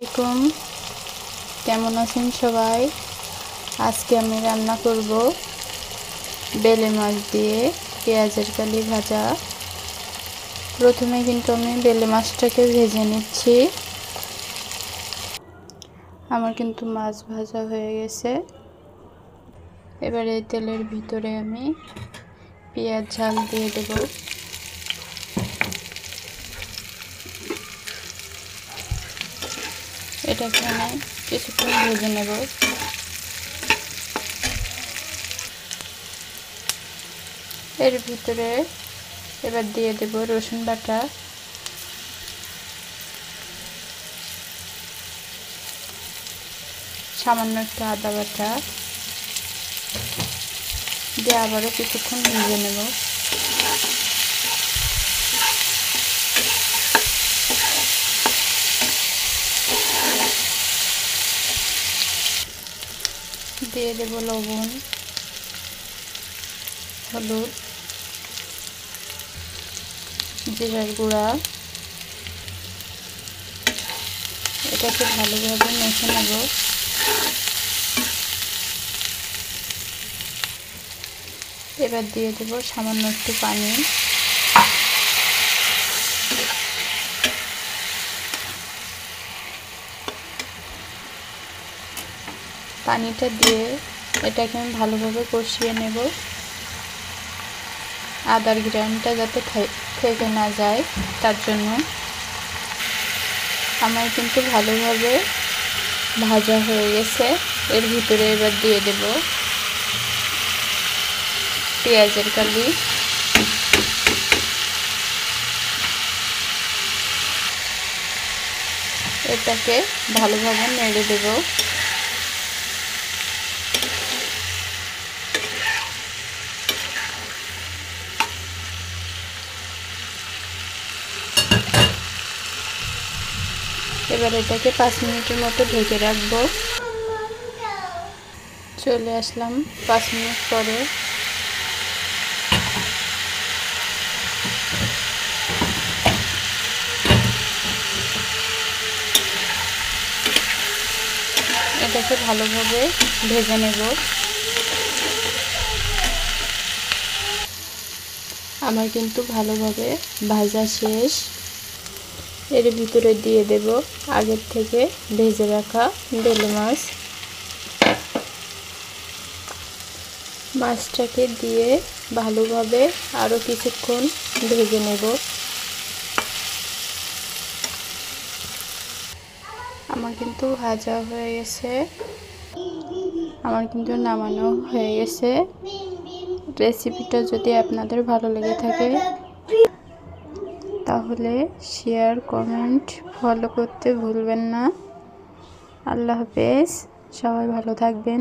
আসসালামু আলাইকুম, কেমন আছেন সবাই? আজকে আমি রান্না করব বেলে মাছ দিয়ে পেঁয়াজের কালি ভাজা। প্রথমে কিন্তু আমি বেলে মাছটাকে ভেজে নিচ্ছি। আমার কিন্তু মাছ ভাজা হয়ে গেছে। এবার এই তেলের ভিতরে আমি পেঁয়াজ ঝাল দিয়ে দেব। এটাকে আমি কিছুক্ষণ ভেজে নেব। এর ভিতরে এবার দিয়ে দেব রসুন বাটা, সামান্য একটু আদা বাটা দিয়ে আবারও কিছুক্ষণ ভেজে নেব। দিয়ে দেব লবণ, হলুদ, জিরার গুঁড়া। এটাকে ভালোভাবে মেখে নেব। এবার দিয়ে দেব সামান্য একটু পানি। পানিটা দিয়ে এটাকে আমি ভালোভাবে কষিয়ে নেব। আদার ঘ্রাণটা যাতে থেকে না যায় তার জন্য। আমার কিন্তু ভালোভাবে ভাজা হয়ে গেছে। এর ভিতরে এবার দিয়ে দেব পেঁয়াজের কালি। এটাকে ভালোভাবে নেড়ে দেব। এবার এটাকে 5 মিনিটের মতো ঢেকে রাখবো। চলে আসলাম 5 মিনিট পরে। এটাকে ভালোভাবে ভেজে নেব। আমার কিন্তু ভালোভাবে ভাজা শেষ। এর ভিতরে দিয়ে দেব আগের থেকে ভেজে রাখা বেলে মাছ। মাছটাকে দিয়ে ভালোভাবে আরও কিছুক্ষণ ভেজে নেব। আমার কিন্তু ভাজা হয়ে গেছে। আমার কিন্তু নামানো হয়ে গেছে। রেসিপিটা যদি আপনাদের ভালো লেগে থাকে তাহলে শেয়ার, কমেন্ট, ফলো করতে ভুলবেন না। আল্লাহ হাফেজ, সবাই ভালো থাকবেন।